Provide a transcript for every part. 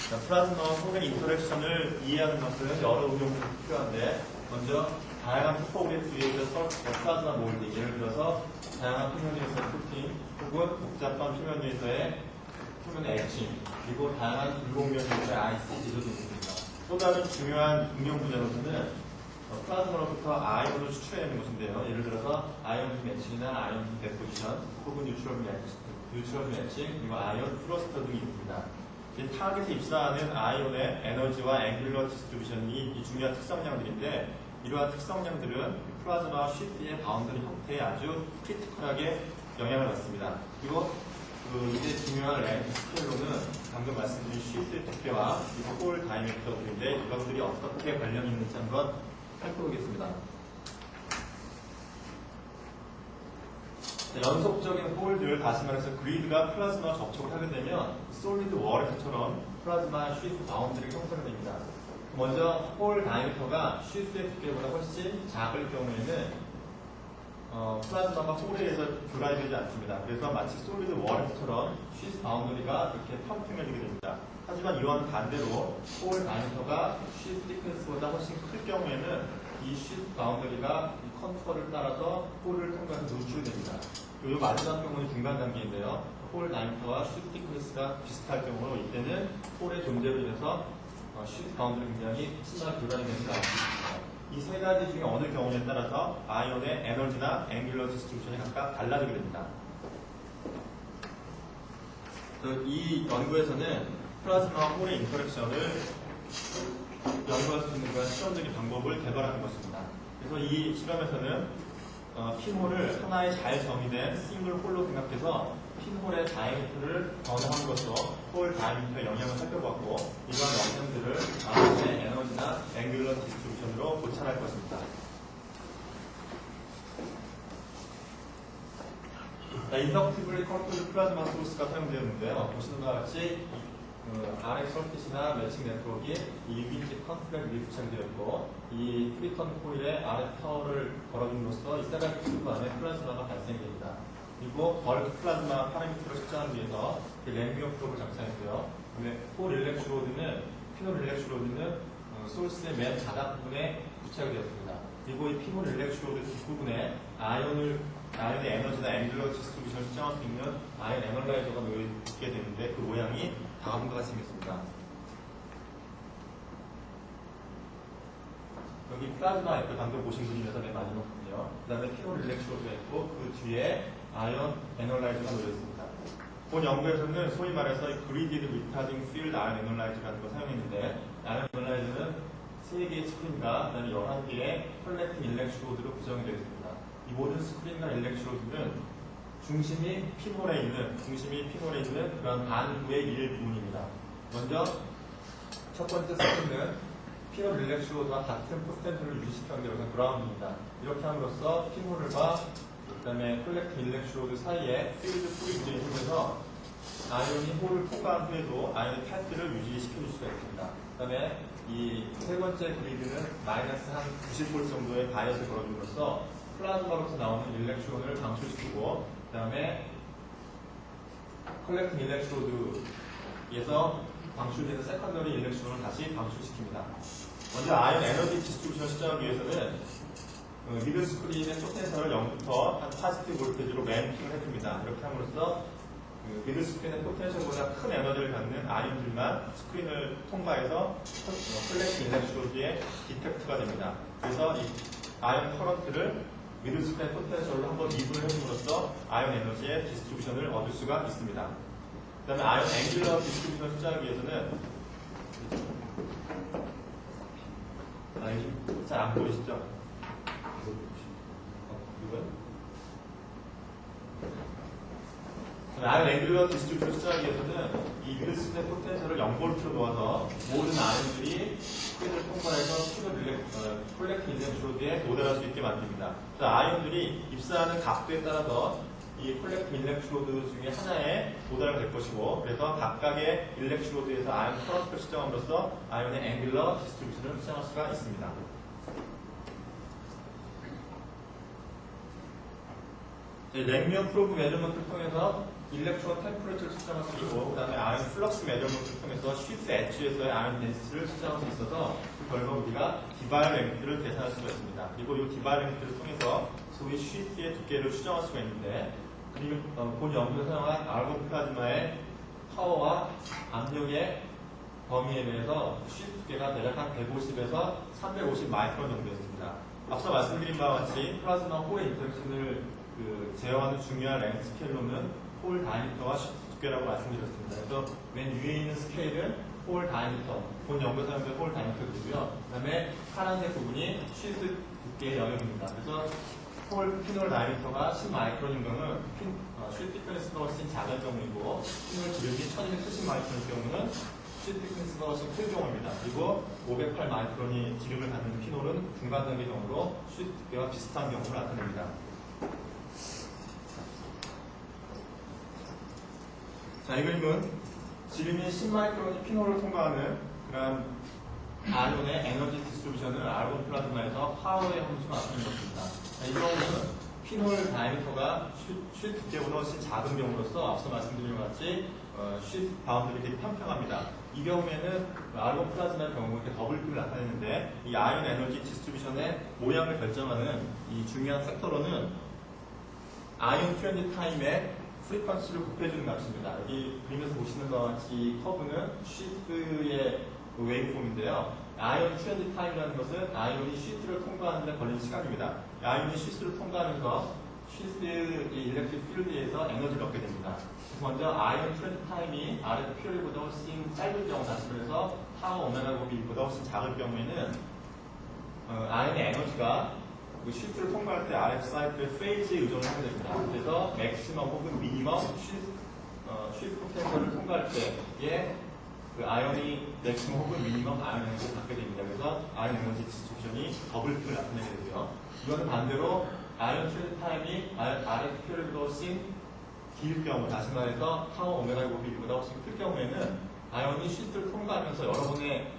플라즈마 홀의 인터랙션을 이해하는 것은 여러 응용들이 필요한데, 먼저 다양한 토포그래피에 의해서 플라즈마 몰드, 예를 들어서 다양한 표면에서의 코팅 혹은 복잡한 표면에서의 표면의 엣칭, 그리고 다양한 불공면에서의 IC 제조 등입니다. 또 다른 중요한 응용 분야로서는 플라즈마로부터 아이온을 추출해내는 것인데요. 예를 들어서 아이온 매칭이나 아이온 데포지션 혹은 뉴트럴 매칭, 그리고 아이온 플러스터 등이 있습니다. 타겟에 입사하는 아이온의 에너지와 앵귤러 디스트리뷰션이 중요한 특성량들인데, 이러한 특성량들은 플라즈마 쉬프트의 바운더리 형태에 아주 크리티컬하게 영향을 받습니다. 그리고 이제 중요한 렌즈 스케일로는 방금 말씀드린 쉬프트의 두께와 홀 다이미터들인데, 이것들이 어떻게 관련이 있는지 한번 살펴보겠습니다. 연속적인 홀들, 다시 말해서 그리드가 플라즈마와 접촉을 하게 되면 솔리드 워렉처럼 플라즈마 쉬프트 바운드리가 형성됩니다. 먼저 홀 다이미터가 쉬프트의 두께보다 훨씬 작을 경우에는 플라즈마가 홀에 의해서 교란되지 않습니다. 그래서 마치 솔리드 워렉처럼 쉬프트 바운드리가 이렇게 평평해지게 됩니다. 하지만 이와는 반대로 홀 다이미터가 쉬프트 디스턴스보다 훨씬 클 경우에는 이 쉬프트 바운더리가 이 컨투어를 따라서 홀을 통과해서 노출됩니다. 그리고 마지막 경우는 중간 단계인데요. 홀 다이미터와 쉬프트 디스턴스가 비슷할 경우로 이때는 홀의 존재로 인해서 쉬프트 바운더리 굉장히 심하게 교란이 되는 상황입니다. 이 세 가지 중에 어느 경우에 따라서 아이온의 에너지나 앵귤러 디스트리뷰션이 각각 달라지게 됩니다. 이 연구에서는 플라즈마와 홀의 인터랙션을 연구할 수 있는 그런 실험적인 방법을 개발하는 것입니다. 그래서 이 실험에서는 핀홀을 하나의 잘 정의된 싱글 홀로 생각해서 핀홀의 다이미터를 변화함으로써 홀 다이미터의 영향을 살펴봤고, 이러한 영향들을 아이온의 에너지나 앵귤러 디스트리뷰션으로 고찰할 것입니다. 인덕티블리 컨트롤 플라즈마 소스가 사용되었는데요. 보시는 바와 같이 RX 서킷이나 매칭 네트워크에 이 유기체 컨트롤이 부착되었고, 이 프리턴 코일에 RF 타워를 걸어줌으로써 이 세라믹 튜브 안에 플라즈마가 발생됩니다. 그리고 벌크 플라즈마 파라미터를 측정하기 위해서 램비어 프로브를 장착했고요. 그다음에 홀 일렉트로드는 피놀 일렉트로드는 소스의 맨 바닥 부분에 부착이 되었습니다. 그리고 이 피놀 일렉트로드 뒷부분에 아이온의 에너지나 앵귤러 디스트리뷰션을 측정할 수 있는 아이온 애널라이저가 놓여있게 되는데, 그 모양이 다음과 같이 생겼습니다. 여기 플라즈마 앱을 방금 보신 분 중에서 맨 마지막이요. 그 다음에 피놀 일렉트로드가 있고, 그 뒤에 아이온 애널라이저가 놓여있습니다. 본 연구에서는 소위 말해서 그리디드 리타딩 필드 아이온 애널라이저라는 걸 사용했는데, 아이온 애널라이저는 3개의 스크린과 그다음에 11개의 컬렉팅 일렉트로드로 구성이 되어 있습니다. 이 모든 스크린과 일렉트로드는 중심이 핀홀에 있는 그런 반구의 일부분입니다. 먼저 첫 번째 스크린은 핀홀 일렉트로드와 같은 포텐트를 유지시키는 데 여기서 그라운드입니다. 이렇게 함으로써 핀홀과 그다음에 컬렉팅 일렉트로드 사이에 필드 프리즈를 힘내서 아이온이 홀을 통과한 후에도 아이온의 패드를 유지시켜줄 수가 있습니다. 그다음에 이 세 번째 그리드는 마이너스 한 90V 정도의 바이어스를 걸어줌으로써 플라즈마로서 나오는 일렉트론을 방출시키고, 그 다음에 컬렉팅 일렉트로드에서 방출되는 세컨더리 일렉트론을 다시 방출시킵니다. 먼저 아이온 에너지 디스트리뷰션을 측정하기 위해서는 미들 스크린의 포텐셜을 0부터 한 파지티브 볼테이지로 램핑을 해줍니다. 이렇게 함으로써 미들 스크린의 포텐셜보다 큰 에너지를 갖는 아이온들만 스크린을 통과해서 컬렉팅 일렉트로드의 디텍트가 됩니다. 그래서 이 아이온 커런트를 미들 스크린 포텐셜로 한번 미분을 해줌으로써 아이온 에너지의 디스트리뷰션을 얻을 수가 있습니다. 그 다음에 아이온 앵귤러 디스트리뷰션을 측정하기 위해서는 잘 안 보이시죠? 아이온 앵귤러 디스트리뷰션을 측정하기 위해서는 이 미들 스크린 포텐셜을 0V로 놓아서 모든 아이온들이 스크린을 통과해서 컬렉팅 일렉트로드에 도달할 수 있게 만듭니다. 그래서 아이온들이 입사하는 각도에 따라서 이 컬렉팅 일렉트로드 중에 하나에 도달을 될 것이고, 그래서 각각의 일렉트로드에서 아이온 커런트를 측정함으로써 아이온의 앵귤러 디스트리뷰션을 측정할 수가 있습니다. 램미어 프로브 메저먼트를 통해서 일렉트론 템퍼레처를 수정할 수 있고, 그 다음에 아이언 플럭스 매저먼트를 통해서 쉬스 엣지에서의 아이언 덴시티를 수정할 수 있어서 그 결과 우리가 디바일 랭크를 계산할 수가 있습니다. 그리고 이 디바일 랭크를 통해서 소위 쉬스의 두께를 수정할 수가 있는데, 그리고 본 연구에서 사용한 아르곤 플라즈마의 파워와 압력의 범위에 대해서 쉬스 두께가 대략 한 150에서 350 마이크론 정도였습니다. 앞서 말씀드린 바와 같이 플라즈마 홀의 인터랙션을 제어하는 중요한 랭크 스케일로는 홀 다이미터와 쉬스 두께라고 말씀드렸습니다. 그래서 맨 위에 있는 스케일은 홀 다이미터, 본 연구에서 사용된 홀 다이미터이고요. 그 다음에 파란색 부분이 쉬스 두께의 영역입니다. 그래서 홀 피놀 다이미터가 10 마이크론인 경우는 쉬스 티크니스가 훨씬 작은 경우이고, 피놀 기름이 1270 마이크론인 경우는 쉬스 티크니스가 훨씬 큰 경우입니다. 그리고 508 마이크론이 기름을 갖는 피놀은 중간 단계 경우로 쉬스 두께와 비슷한 경우를 나타냅니다. 자, 이 그림은 지름이 10마이크론이 피놀을 통과하는 그런 아이온의 에너지 디스트리뷰션을 아르곤 플라즈마에서 파워의 함수가 나타낸 것입니다. 자, 이 경우는 피놀 다이미터가 쉬스 두께보다 훨씬 작은 경우로서 앞서 말씀드린 것 같이 쉬스 바운드리 되게 평평합니다. 이 경우에는 아르곤 플라즈마의 경우 이렇게 더블 픽을 나타내는데, 이 아이온 에너지 디스트리뷰션의 모양을 결정하는 이 중요한 팩터로는 아이온 퓨전지 타임의 프리퀀시를 곱해주는 값입니다. 여기 그림에서 보시는 것 같이 이 커브는 쉬스의 웨이브폼인데요. 아이온 퓨전지 타임이라는 것은 아이온이 쉬스를 통과하는 데 걸리는 시간입니다. 아이온이 쉬스를 통과하면서 쉬스의 일렉트릭 필드에서 에너지를 얻게 됩니다. 먼저 아이온 퓨전지 타임이 RF 퓨어리보다 훨씬 짧은 경우, 다시 말해서 타워 오메가 곱이 1보다 훨씬 작을 경우에는 아이온의 에너지가 쉬스를 통과할 때 RF 사이클의 페이지에 의존을 하게 됩니다. 그래서 맥시멈 혹은 미니멈 쉬스 포텐셜을 통과할 때에 아이온이 맥시멈 혹은 미니멈 아이온 에너지를 갖게 됩니다. 그래서 아이온 에너지 디스트리뷰션이 더블 픽을 나타내게 되고요. 이거는 반대로 아이온 퓨전 타임이 RF 퓨어리보다 훨씬 길 경우, 다시 말해서 타워 오메가 곱이 1보다 훨씬 클 경우에는 아이온이 쉬스를 통과하면서 여러분의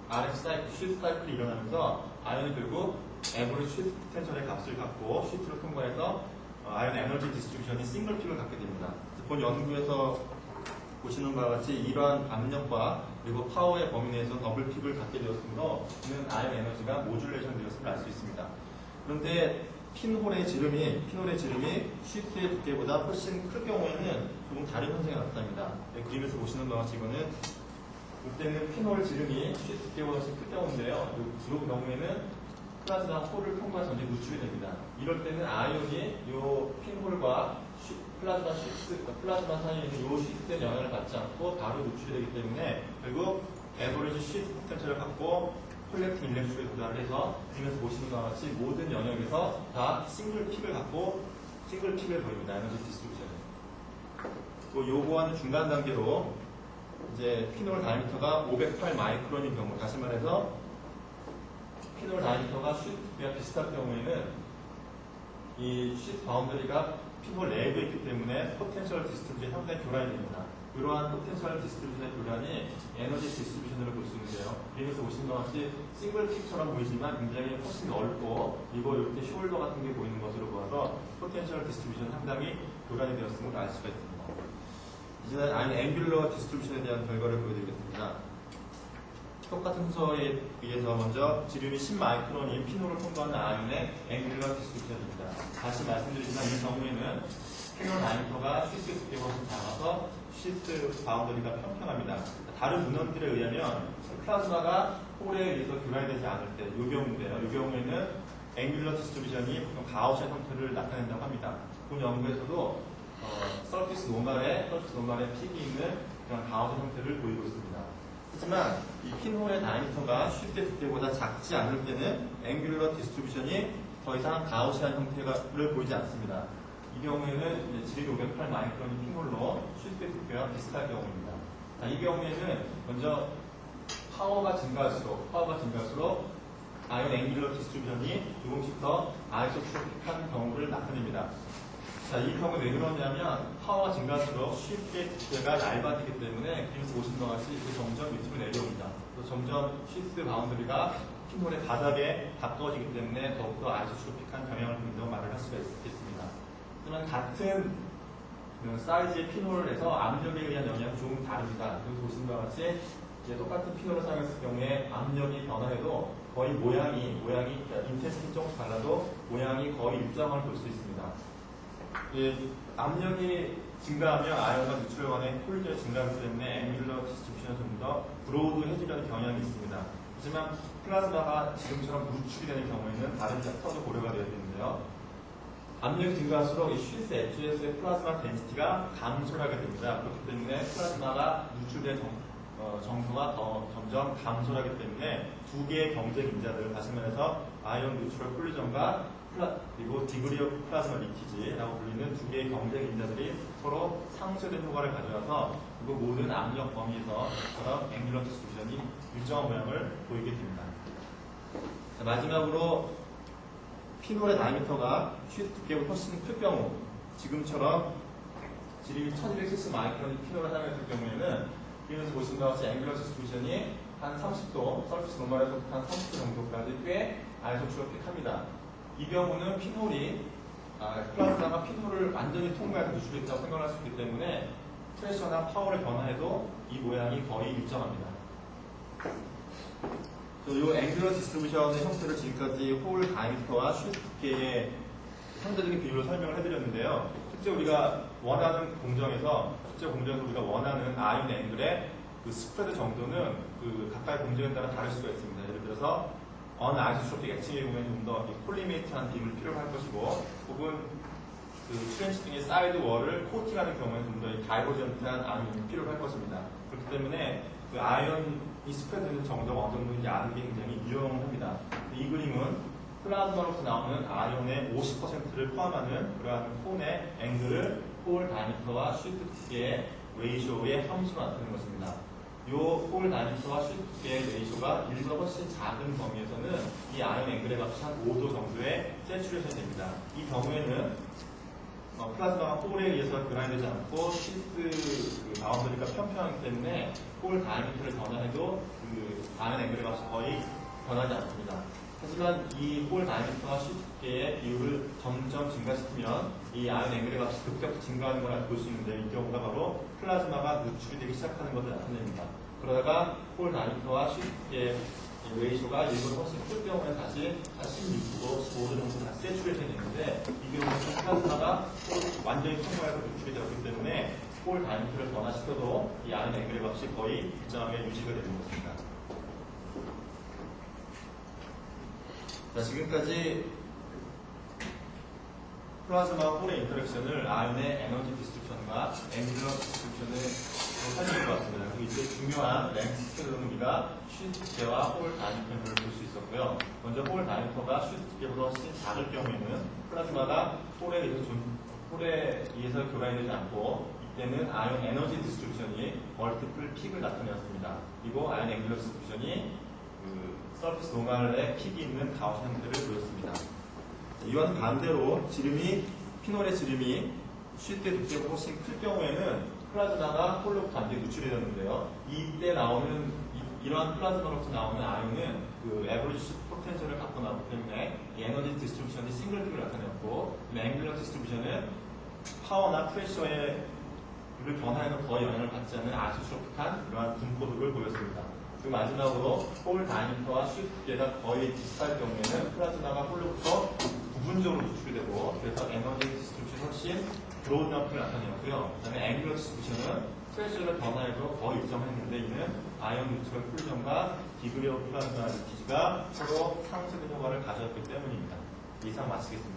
RF 사이클, 쉬스 사이클이 일어나면서 아이온이 결국 에버리지 쉬스 포텐셜의 값을 갖고 쉬스를 통과해서 아이온 에너지 디스트리뷰션이 싱글 픽을 갖게 됩니다. 본 연구에서 보시는 바와 같이 이러한 압력과 그리고 파워의 범위 내에서 더블 픽을 갖게 되었으므로 이는 아이온 에너지가 모듈레이션 되었음을 알 수 있습니다. 그런데 피놀의 지름이 쉬스의 두께보다 훨씬 클 경우에는 조금 다른 현상이 나타납니다. 그림에서 보시는 바와 같이 이거는 이때는 피놀 지름이 쉬스 두께보다 훨씬 클 경우인데요. 이 경우에는 플라즈마 홀을 통과해서 이제 누출이 됩니다. 이럴 때는 아이온이 이 핀홀과 플라즈마 사이에 있는 이 쉬스의 영향을 받지 않고 바로 누출이 되기 때문에 결국 에버리지 쉬스 포텐셜을 갖고 콜렉팅 일렉트로에 도달을 해서 그림에서 보시는 것과 같이 모든 영역에서 다 싱글 픽을 갖고 싱글 픽을 보입니다. 에너지 디스트리뷰션은. 또 요구하는 중간 단계로 이제 피놀 다이미터가 508 마이크론인 경우, 다시 말해서 피놀 다이미터가 쉬스와 비슷할 경우에는 이 쉬스 바운더리가 피놀 내부에 있기 때문에 포텐셜 디스트리뷰션이 상당히 교란이 됩니다. 이러한 포텐셜 디스트리뷰션의 교란이 에너지 디스트리뷰션으로 볼 수 있는데요. 그림에서 보시는 것 같이 싱글 픽처럼 보이지만 굉장히 훨씬 넓고 그리고 이렇게 숄더 같은 게 보이는 것으로 보아서 포텐셜 디스트리뷰션이 상당히 교란이 되었음을 알 수가 있습니다. 이제는 아이온 앵귤러 디스트리뷰션에 대한 결과를 보여드리겠습니다. 똑같은 순서에 의해서 먼저 지름이 10마이크론인 피놀을 통과하는 아이온의 앵귤러 디스트리뷰션입니다. 다시 말씀드리지만 이 경우에는 피놀 다이미터가 쉬스 두께가 훨씬 작아서 쉬스 바운더리가 평평합니다. 다른 문헌들에 의하면 플라즈마가 홀에 의해서 교란이 되지 않을 때 이 경우인데요. 이 경우에는 앵귤러 디스트리뷰션이 보통 가우시안 형태를 나타낸다고 합니다. 본 연구에서도 서피스 노말에 픽이 있는 그런 가우시안 형태를 보이고 있습니다. 하지만 이 핀홀의 다이미터가 쉽게 두께보다 작지 않을 때는 앵귤러 디스트리뷰션이 더 이상 가우시안 형태를 보이지 않습니다. 이 경우에는 지름이 508 마이크론인 핀홀로 쉽게 두께와 비슷할 경우입니다. 자, 이 경우에는 먼저 파워가 증가할수록 아이온 앵귤러 디스트리뷰션이 조금씩 더 아이소트로픽한 경우를 나타냅니다. 자, 이 경우는 왜 그러냐면 파워가 증가할수록 쉽게 두께가 얇아지기 때문에 그림에서 보시는 것 같이 이렇게 점점 밑으로 내려옵니다. 또 점점 쉬스 바운더리가 핀홀의 바닥에 가까워지기 때문에 더욱더 아이소트로픽한 경향을 보인다고 말을 할 수가 있겠습니다. 하지만 같은 사이즈의 피놀을 해서 압력에 의한 영향이 조금 다릅니다. 그리고 보시는 바와 같이 이제 똑같은 피놀을 사용했을 경우에 압력이 변화해도 거의 모양이 인텐시티 조금 달라도 모양이 거의 일정을 볼 수 있습니다. 압력이 증가하면 아이언과 누출 간의 홀드의 증가하기 때문에 앵귤러 디스트리뷰션이 좀 더 브로드해지려는 경향이 있습니다. 하지만 플라즈마가 지금처럼 누출이 되는 경우에는 다른 챕터도 고려가 되어야 되는데요. 압력이 증가할수록 이 쉴스 엣지에서의 플라즈마 덴시티가 감소하게 됩니다. 그렇기 때문에 플라즈마가 누출된 정도가 더 점점 감소하기 때문에 두 개의 경쟁 인자들, 다시 말해서 아이언 누출럴 콜리전과 그리고 디그리 오브 플라즈마 리키지라고 불리는 두 개의 경쟁 인자들이 서로 상쇄된 효과를 가져와서 그 모든 압력 범위에서 저처럼 앵귤러 디스트리뷰션이 일정한 모양을 보이게 됩니다. 자, 마지막으로 피놀의 다이미터가 쉴드 두께보다 훨씬 클 경우, 지금처럼 지름이 1270 마이크론의 피놀을 사용했을 경우에는 여기서 보시는 바와 같이 앵귤러 디스트리뷰션이 한 30도, 서피스 노멀에서부터 한 30도 정도까지 꽤 아이소트로픽합니다. 이 경우는 피놀이 플라즈마가 피놀을 완전히 통과해서 누출했다고 생각할 수 있기 때문에 프레셔나 파워를 변화해도 이 모양이 거의 일정합니다. 이 앵귤러 디스트리뷰션의 형태를 지금까지 홀 다이미터와 쉴드 두께의 상대적인 비율로 설명을 해드렸는데요. 실제 우리가 원하는 공정에서 우리가 원하는 아이언 앵글의 그 스프레드 정도는 그 각각의 공정에 따라 다를 수가 있습니다. 예를 들어서 어느 아이소트로픽 액칭의 경우에는 좀 더 폴리메이트한 빔을 필요로 할 것이고, 혹은 그 트렌치 등의 사이드 월을 코팅하는 경우에는 좀 더 다이버전트한 아이언이 필요로 할 것입니다. 그렇기 때문에 그 아이언이 스프레드는 정도가 어느 정도인지 아는 게 굉장히 유용합니다. 이 그림은 플라즈마로서 나오는 아이언의 50%를 포함하는 그러한 콘의 앵글을 홀 다이미터와 쉴드 두께의 레이쇼의 함수로 나타내는 것입니다. 이 홀 다이미터와 쉴드 두께의 레이쇼가 1보다 훨씬 작은 범위에서는 이 아이언 앵글의 값이 한 5도 정도의 세츄레이션이 됩니다. 이 경우에는 플라즈마가 홀에 의해서 그라인되지 않고 쉴드 바운더리가 평평하기 때문에 홀 다이미터를 변화해도 그 아이언 앵글의 값이 거의 변하지 않습니다. 하지만 이 홀 다이미터와 쉴드 두께의 비율을 점점 증가시키면 이 아이언 앵글의 값이 급격히 증가하는 걸 볼 수 있는데, 이 경우가 바로 플라즈마가 누출이 되기 시작하는 것을 나타냅니다. 그러다가 홀 다이미터와 쉴드 두께의 레이쇼가 1보다 훨씬 클 경우에 다시 16도, 15도 정도 다시 세츄레이션이 되는데, 이 경우는 플라즈마가 완전히 통과해서 누출이 되었기 때문에 홀 다이미터를 변화시켜도 이 아이언 앵글의 값이 거의 일정하게 유지가 되는 것입니다. 자, 지금까지 플라즈마 홀의 인터랙션을 아이언의 에너지 디스트리뷰션과 앵귤러 디스트리뷰션을 살펴보았습니다. 그리고 이때 중요한 랭스 스케일은 우리가 쉴드 두께와 홀 다이미터를 볼 수 있었고요. 먼저 홀 다이미터가 쉴드 두께보다 훨씬 작을 경우에는 플라즈마가 홀에 의해서 교란되지 않고, 이때는 아이언 에너지 디스트리뷰션이 멀티플 픽을 나타내었습니다. 그리고 아이언 앵귤러 디스트리뷰션이 서피스 노멀의 픽이 있는 가우스 형태를 보였습니다. 이와는 반대로 피놀의 지름이 쉴드 두께보다 훨씬 클 경우에는 플라즈마가 홀로부터 완전히 누출이 되는데요. 이때 나오는 이러한 플라즈마로부터 나오는 아이언은 그 에버리지 포텐셜을 갖고 나오기 때문에 이 에너지 디스트리뷰션이 싱글 픽을 나타냈고, 앵귤러 디스트리뷰션은 파워나 프레셔의 변화에는 거의 영향을 받지 않는 아이소트로픽한 이러한 분포도를 보였습니다. 그 마지막으로 홀 다이미터와 쉴드 두께가 거의 비슷할 경우에는 플라즈마가 홀로부터 부분적으로 누출이 되고, 그래서 에너지 디스트리뷰션이 훨씬 브로드 럼프를 나타내었고요. 그 다음에 앵귤러 디스트리뷰션은 프레셔를 변화해도 거의 일정했는데, 이는 아이언 뉴트럴 콜리전과 디그리 오브 플라즈마 리키지가 서로 상쇄된 효과를 가져왔기 때문입니다. 이상 마치겠습니다.